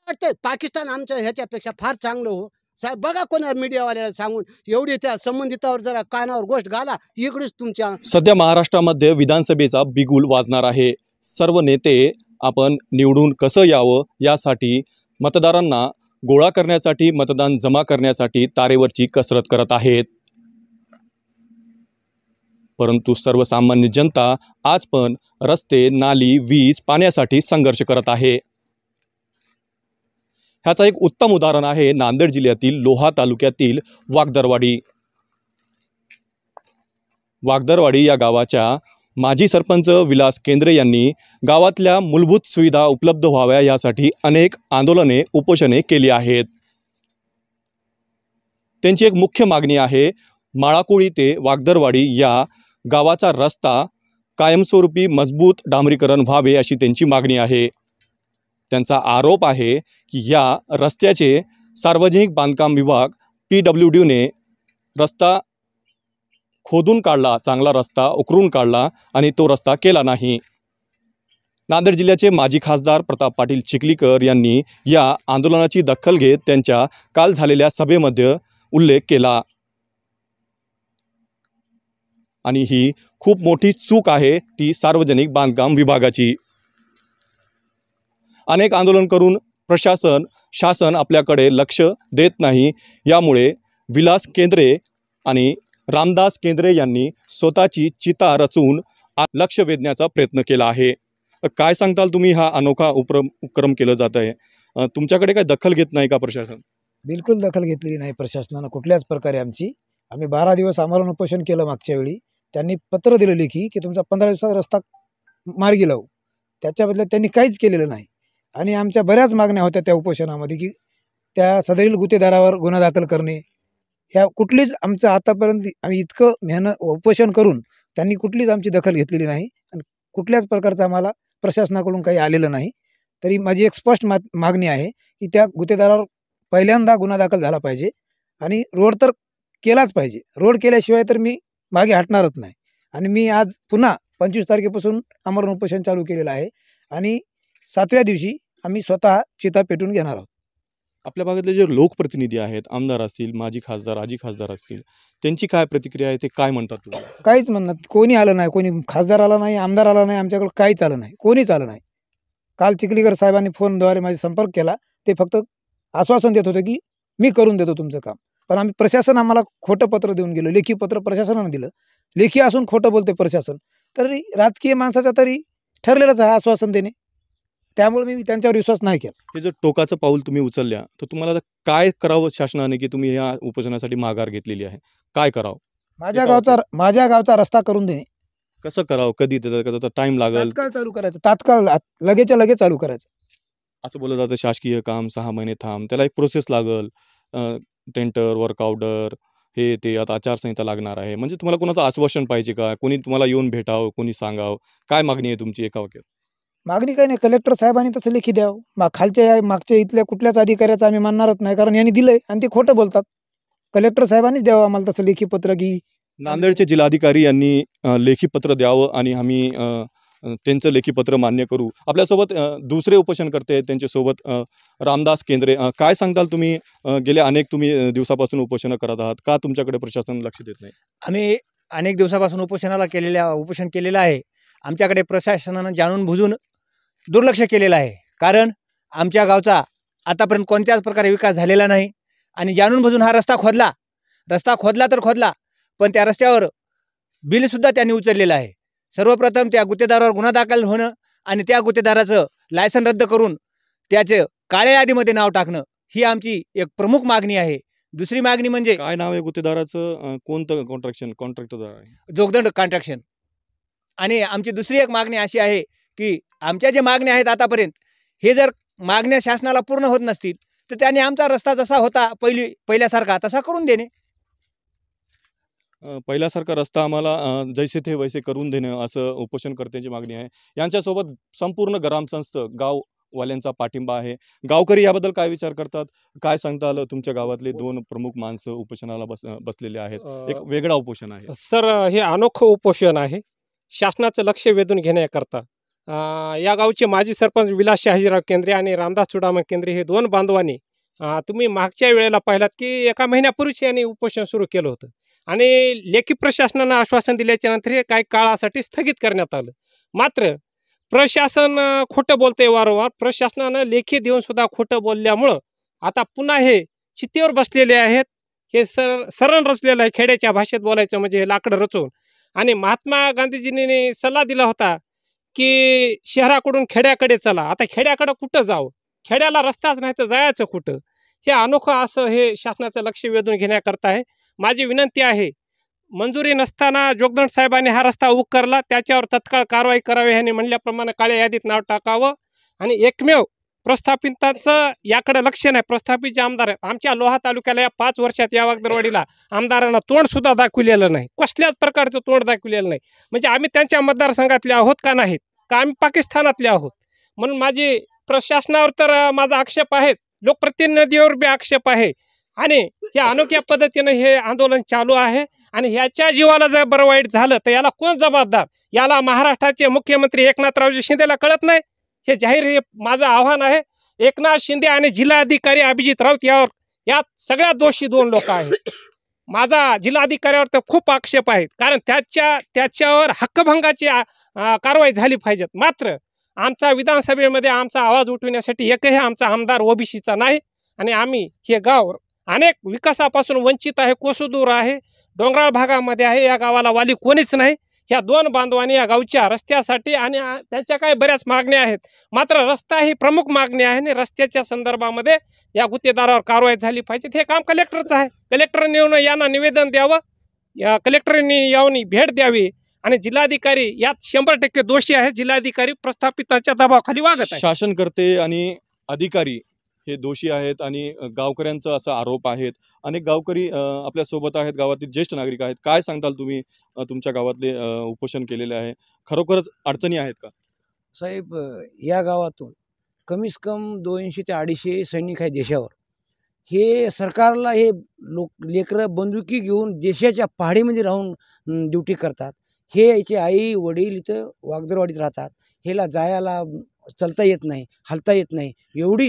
वाटतं पाकिस्तान आमच्या ह्याच्यापेक्षा फार चांगलं हो साहेब. बघा कोणा मीडियावाल्याला सांगून एवढी त्या संबंधितावर जरा कानावर गोष्ट घाला. इकडेच तुमच्या सध्या महाराष्ट्रामध्ये विधानसभेचा बिगुल वाजणार आहे. सर्व नेते आपण निवडून कसं यावं यासाठी मतदारांना गोळा करण्यासाठी, मतदान जमा करण्यासाठी तारेवरची कसरत करत आहेत. परंतु सर्वसामान्य जनता आज पण रस्ते, नाली, वीज, पाण्यासाठी संघर्ष करत आहे. ह्याचा एक उत्तम उदाहरण आहे नांदेड जिल्ह्यातील लोहा तालुक्यातील वागदरवाडी या गावाच्या माजी सरपंच विलास केंद्रे यांनी गावातल्या मूलभूत सुविधा उपलब्ध व्हाव्या यासाठी अनेक आंदोलने, उपोषणे केली आहेत. त्यांची एक मुख्य मागणी आहे माळाकोळी ते वागदरवाडी या गावाचा रस्ता कायमस्वरूपी मजबूत डांबरीकरण व्हावे अशी त्यांची मागणी आहे. त्यांचा आरोप आहे की या रस्त्याचे सार्वजनिक बांधकाम विभाग PWDने रस्ता खोदून काढला, चांगला रस्ता उकरून काढला आणि तो रस्ता केला नाही. नांदेड जिल्ह्याचे माजी खासदार प्रताप पाटील चिखलीकर यांनी या आंदोलनाची दखल घेत त्यांच्या काल झालेल्या सभेमध्ये उल्लेख केला आणि ही खूप मोठी चूक आहे ती सार्वजनिक बांधकाम विभागाची. अनेक आंदोलन करून शासन आपल्याकडे लक्ष देत नाही. यामुळे विलास केंद्रे आणि रामदास केंद्रे यांनी स्वतःची चिता रचून लक्ष वेधण्याचा प्रयत्न केला आहे. काय सांगताल तुम्ही? हा अनोखा उपक्रम केलं जात आहे, तुमच्याकडे काय दखल घेत नाही का प्रशासन? बिलकुल दखल घेतलेली नाही प्रशासनानं कुठल्याच प्रकारे. आम्ही 12 दिवस आम्हाला उपोषण केलं. मागच्या वेळी त्यांनी पत्र दिलं लेखी की तुमचा 15 दिवसाचा रस्ता मार्गी लावू. त्याच्या बदल्यात त्यांनी काहीच केलेलं नाही. आणि आमच्या बऱ्याच मागण्या होत्या त्या उपोषणामध्ये की त्या सदरील गुत्तेदारावर गुन्हा दाखल करणे. ह्या कुठलीच आमचं आतापर्यंत आम्ही इतकं मेहनत उपोषण करून त्यांनी कुठलीच आमची दखल घेतलेली नाही आणि कुठल्याच प्रकारचं आम्हाला प्रशासनाकडून काही आलेलं नाही. तरी माझी एक स्पष्ट मागणी आहे की त्या गुत्तेदारावर पहिल्यांदा गुन्हा दाखल झाला पाहिजे आणि रोड तर केलाच पाहिजे. रोड केल्याशिवाय तर मी मागे हटणारच नाही. आणि मी आज पुन्हा 25 तारखेपासून आमरण उपोषण चालू केलेलं आहे आणि 7व्या दिवशी आम्ही स्वतः चिता पेटून घेणार आहोत. आपल्या भागातले जे लोकप्रतिनिधी आहेत, आमदार असतील, माजी खासदार, आजी खासदार असतील, त्यांची काय प्रतिक्रिया आहे? ते काय म्हणतात तुम्हाला? काहीच म्हणत. कोणी आलं नाही, कोणी खासदार आला नाही, आमदार आला नाही, आमच्याकडे काहीच आलं नाही, कोणीच आलं नाही. काल चिखलीकर साहेबांनी फोनद्वारे माझा संपर्क केला. ते फक्त आश्वासन देत होते की मी करून देतो तुमचं काम. पण आम्ही प्रशासन आम्हाला खोटं पत्र देऊन गेलो. लेखी पत्र प्रशासनानं दिलं. लेखी असून खोटं बोलते प्रशासन. तरी राजकीय माणसाचा तरी ठरलेलंच आहे आश्वासन देणे. त्यामुळे मी त्यांच्यावर विश्वास नाही केला. हे जर टोकाचं पाऊल तुम्ही उचलल्या तर तुम्हाला काय करावं शासनाने की तुम्ही या उपोषणासाठी माघार घेतलेली आहे? काय करावं? माझ्या गावचा रस्ता करून देणे. कसं करावं? कधी त्याचा टाइम लागेल? तात्काळ चालू करायचं. तात्काळ लगेचच्या लगेच चालू करायचं. असं बोललं जातं शासकीय काम 6 महिने थांब, त्याला एक प्रोसेस लागल. टेंडर, वर्क ऑर्डर, हे ते आता आचारसंहिता लागणार आहे. म्हणजे तुम्हाला कोणाचं आश्वासन पाहिजे का? कोणी तुम्हाला येऊन भेटावं, कोणी सांगावं? काय मागणी आहे तुमची एका वाक्यात? मागणी काही नाही. कलेक्टर साहेबांनी तसं लेखी द्यावं. खालच्या मागच्या इथल्या कुठल्याच अधिकाऱ्याचं आम्ही मानणारच नाही, कारण यांनी दिलंय आणि ते खोटं बोलतात. कलेक्टर साहेबांनीच द्यावं आम्हाला तसं लेखी पत्र की नांदेडचे जिल्हाधिकारी यांनी लेखी पत्र द्यावं आणि आम्ही त्यांचं लेखी पत्र मान्य करू. आपल्यासोबत दुसरे उपोषणकर्ते आहेत, त्यांच्यासोबत रामदास केंद्रे. काय सांगताल तुम्ही? गेल्या अनेक तुम्ही दिवसापासून उपोषणं करत आहात, का तुमच्याकडे प्रशासन लक्ष देत नाही? आम्ही अनेक दिवसापासून उपोषण केलेलं आहे. आमच्याकडे प्रशासनानं जाणून बुजून दुर्लक्ष केलेलं आहे. कारण आमच्या गावचा आतापर्यंत कोणत्याच प्रकारे विकास झालेला नाही आणि जाणून बुजून हा रस्ता खोदला तर खोदला, पण त्या रस्त्यावर बिलसुद्धा त्यांनी उचललेलं आहे. सर्वप्रथम त्या गुत्तेदारावर गुन्हा दाखल होणं आणि त्या गुत्तेदाराचं लायसन रद्द करून त्याचं काळ्या यादीमध्ये नाव टाकणं ही आमची एक प्रमुख मागणी आहे. दुसरी मागणी म्हणजे काय नाव आहे गुत्तेदाराचं? कोणतं कॉन्ट्रॅक्टर आहे? जोगदंड कॉन्ट्रॅक्शन. आणि आमची दुसरी एक मागणी अशी आहे की आमच्या जे मागण्या आहेत आतापर्यंत, हे जर मागण्या शासनाला पूर्ण होत नसतील तर त्यांनी आमचा रस्ता जसा होता पहिल्यासारखा तसा करून देणे. पहिल्यासारखा रस्ता आम्हाला जैसे थे वैसे करून देणं, असं उपोषणकर्त्यांची मागणी आहे. यांच्यासोबत संपूर्ण ग्रामसंस्थ गाववाल्यांचा पाठिंबा आहे. गावकरी याबद्दल काय विचार करतात? काय सांगता आलं? तुमच्या गावातले 2 प्रमुख माणसं उपोषणाला बसलेले आहेत. एक वेगळा उपोषण आहे. सर, हे अनोखं उपोषण आहे. शासनाचं लक्ष वेधून घेण्याकरता या गावचे माजी सरपंच विलास शहाजीराव केंद्रे आणि रामदास चुडामण केंद्रे हे दोन बांधवांनी तुम्ही मागच्या वेळेला पाहिलात की एका महिन्यापूर्वीच यांनी उपोषण सुरू केलं होतं आणि लेखी प्रशासनानं आश्वासन दिल्याच्या नंतर हे काही काळासाठी स्थगित करण्यात आलं. मात्र प्रशासन खोटं बोलतंय वारंवार. प्रशासनानं लेखी देऊन सुद्धा खोटं बोलल्यामुळं आता पुन्हा हे चित्तेवर बसलेले आहेत. हे सरण रचलेलं आहे. खेड्याच्या भाषेत बोलायचं म्हणजे हे लाकडं रचून. आणि महात्मा गांधीजींनी सल्ला दिला होता की शहराकडून खेड्याकडे चला. आता खेड्याकडं कुठं जावं? खेड्याला रस्ताच नाही तर जायचं कुठं? हे अनोखं असं हे शासनाचं लक्ष वेधून घेण्याकरता आहे. माझी विनंती आहे, मंजुरी नसताना जोगदंड साहेबांनी हा रस्ता उकरला, त्याच्यावर तत्काळ कारवाई करावी. ह्यांनी म्हणल्याप्रमाणे काळ्या यादीत नाव टाकावं. आणि एकमेव प्रस्थापितांचं याकडे लक्ष नाही. प्रस्थापित जे आमदार आहेत आमच्या लोहा तालुक्याला या 5 वर्षात या वागदरवाडीला आमदारांना तोंडसुद्धा दाखविलेलं नाही. कसल्याच प्रकारचं तोंड दाखविलेलं नाही. म्हणजे आम्ही त्यांच्या मतदारसंघातले आहोत का नाहीत, का आम्ही पाकिस्तानातले आहोत? म्हणून माझी प्रशासनावर तर माझा आक्षेप आहे, लोकप्रतिनिधीवर बी आक्षेप आहे. आणि या अनोख्या पद्धतीनं हे आंदोलन चालू आहे. आणि ह्याच्या जीवाला जर बरं वाईट झालं तर याला कोण जबाबदार? याला महाराष्ट्राचे मुख्यमंत्री एकनाथरावजी शिंदेला कळत नाही? हे जाहीर हे माझं आव्हान आहे. एकनाथ शिंदे आणि जिल्हाधिकारी अभिजित राऊत यात सगळ्यात दोषी 2 लोक आहेत. माझा जिल्हाधिकाऱ्यावर तर खूप आक्षेप आहेत, कारण त्याच्यावर हक्कभंगाची कारवाई झाली पाहिजेत. मात्र आमचा विधानसभेमध्ये आमचा आवाज उठविण्यासाठी एकही आमचा आमदार ओबीसीचा नाही. आणि आम्ही हे गाव अनेक विकासापासून वंचित आहे, कोसदूर आहे, डोंगराळ भागामध्ये आहे. या गावाला वाली कोणीच नाही. ह्या 2 बांधवांनी या गावच्या रस्त्यासाठी आणि त्यांच्या काही बऱ्याच मागण्या आहेत. मात्र रस्ता ही प्रमुख मागणी आहे आणि रस्त्याच्या संदर्भामध्ये या गुत्तेदारावर कारवाई झाली पाहिजे. हे काम कलेक्टरचं आहे. कलेक्टरने येऊन यांना निवेदन द्यावं, या कलेक्टरने येऊन भेट द्यावी. आणि जिल्हाधिकारी यात 100% दोषी आहे. जिल्हाधिकारी प्रस्थापितांच्या दबावाखाली वागत आहे. शासनकर्ते आणि अधिकारी हे दोषी आहेत आणि गावकऱ्यांचा असा आरोप आहेत. अनेक गावकरी आपल्यासोबत आहेत, गावातील ज्येष्ठ नागरिक आहेत. काय सांगताल तुम्ही? तुमच्या गावातले उपोषण केलेले आहे, खरोखरच अडचणी आहेत का? साहेब, या गावातून कमीत कम 200 ते 250 सैनिक आहे देशावर. हे सरकारला हे लेकरं बंदुकी घेऊन देशाच्या पहाडीमध्ये राहून ड्युटी करतात. हे याचे आई वडील इथं वागदरवाडीत राहतात. ह्याला जायला चलता येत नाही, हलता येत नाही. एवढी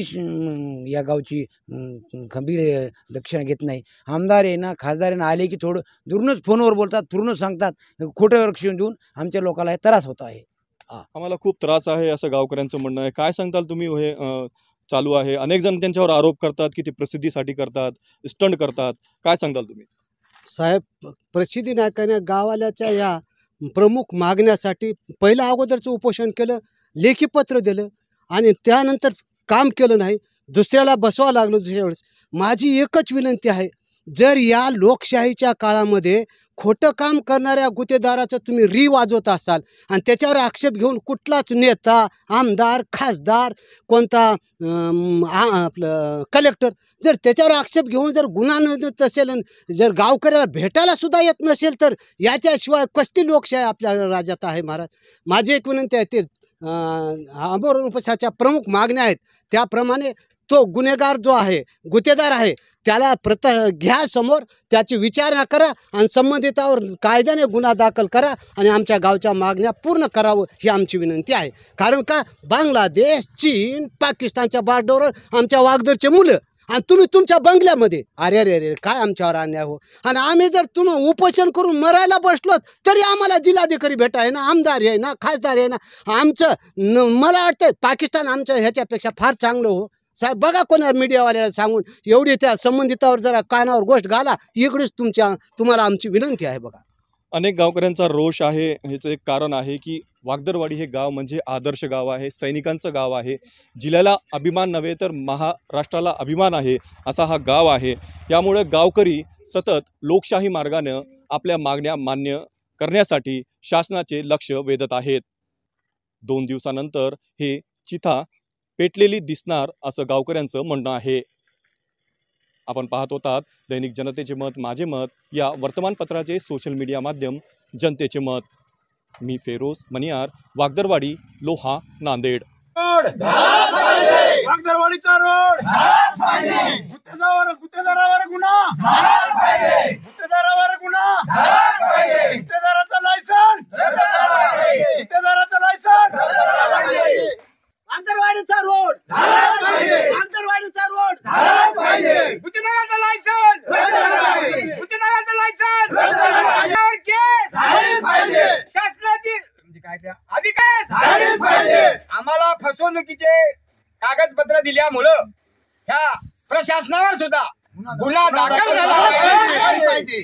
या गावची गंभीर दक्षिणा घेत नाही. आमदार आहे ना, खासदार आहे ना, आले की थोडं दुरूनच फोनवर बोलतात, दुरूनच सांगतात. खोटं रक्षण देऊन आमच्या लोकांना हे त्रास होत आहे. आम्हाला खूप त्रास आहे असं गावकऱ्यांचं म्हणणं आहे. काय सांगताल तुम्ही? हे चालू आहे, अनेक जण त्यांच्यावर आरोप करतात की ते प्रसिद्धीसाठी करतात, स्टंट करतात. काय सांगताल तुम्ही? साहेब, प्रसिद्धी नाही का गावाल्याच्या या प्रमुख मागण्यासाठी पहिलं अगोदरचं उपोषण केलं, लेखी पत्र दिलं आणि त्यानंतर काम केलं नाही. दुसऱ्याला बसवावं लागलं दुसऱ्या वेळेस. माझी एकच विनंती आहे, जर या लोकशाहीच्या काळामध्ये खोटं काम करणाऱ्या गुत्तेदाराचं तुम्ही वाजवत असाल आणि त्याच्यावर आक्षेप घेऊन कुठलाच नेता, आमदार, खासदार, कोणता आपलं कलेक्टर जर त्याच्यावर आक्षेप घेऊन जर गुन्हा नोंदवत असेल, जर गावकऱ्याला भेटायला सुद्धा येत नसेल, तर याच्याशिवाय कसली लोकशाही आपल्या राज्यात आहे महाराज? माझी एक विनंती आहे, ते आंदोलन उपोषणाच्या प्रमुख मागण्या आहेत त्याप्रमाणे तो गुन्हेगार जो आहे, गुत्तेदार आहे, त्याला घ्या समोर, त्याची विचारणा करा आणि संबंधितावर कायद्याने गुन्हा दाखल करा आणि आमच्या गावच्या मागण्या पूर्ण करावं ही आमची विनंती आहे. कारण का बांगलादेश, चीन, पाकिस्तानच्या बॉर्डरवर आमच्या वागदरचे मुलं आणि तुम्ही तुमच्या बंगल्यामध्ये, अरे अरे अरे काय आमच्यावर अन्याय हो. आणि आम्ही जर तुम्ही उपोषण करून मरायला बसलो तरी आम्हाला जिल्हाधिकारी भेटाय ना, आमदार आहे ना, खासदार आहे ना. आमचं मला वाटतं पाकिस्तान आमच्या ह्याच्यापेक्षा फार चांगलं हो. साहेब बघा कोणा मीडियावाल्याला सांगून एवढी त्या संबंधितावर जरा कानावर गोष्ट घाला. इकडेच तुम्हाला आमची विनंती आहे. बघा, अनेक गावकऱ्यांचा रोष आहे. ह्याचं एक कारण आहे की वागदरवाडी हे गाव म्हणजे आदर्श गाव आहे, सैनिकांचं गाव आहे. जिल्ह्याला अभिमान नव्हे तर महाराष्ट्राला अभिमान आहे असा हा गाव आहे. त्यामुळे गावकरी सतत लोकशाही मार्गानं आपल्या मागण्या मान्य करण्यासाठी शासनाचे लक्ष वेधत आहेत. 2 दिवसानंतर हे चिता पेटलेली दिसणार असं गावकऱ्यांचं म्हणणं आहे. आपण पाहत होतात दैनिक जनतेचे मत माझे मत या वर्तमानपत्राचे सोशल मीडिया माध्यम जनतेचे मत. मी फेरोज मनियार, वागदरवाडी, लोहा, नांदेड. वागदरवाडीचा रोड गुत्तेदारावर गुन्हा, गुत्तेदारावर गुन्हा, गुत्तेदाराचं लायसन, गुत्तेदाराचं लायसन खरेदी काय झालीच पाहिजे. आम्हाला फसवणुकीचे कागदपत्र दिल्यामुळं ह्या प्रशासनावर सुद्धा गुन्हा दाखल झाला पाहिजे.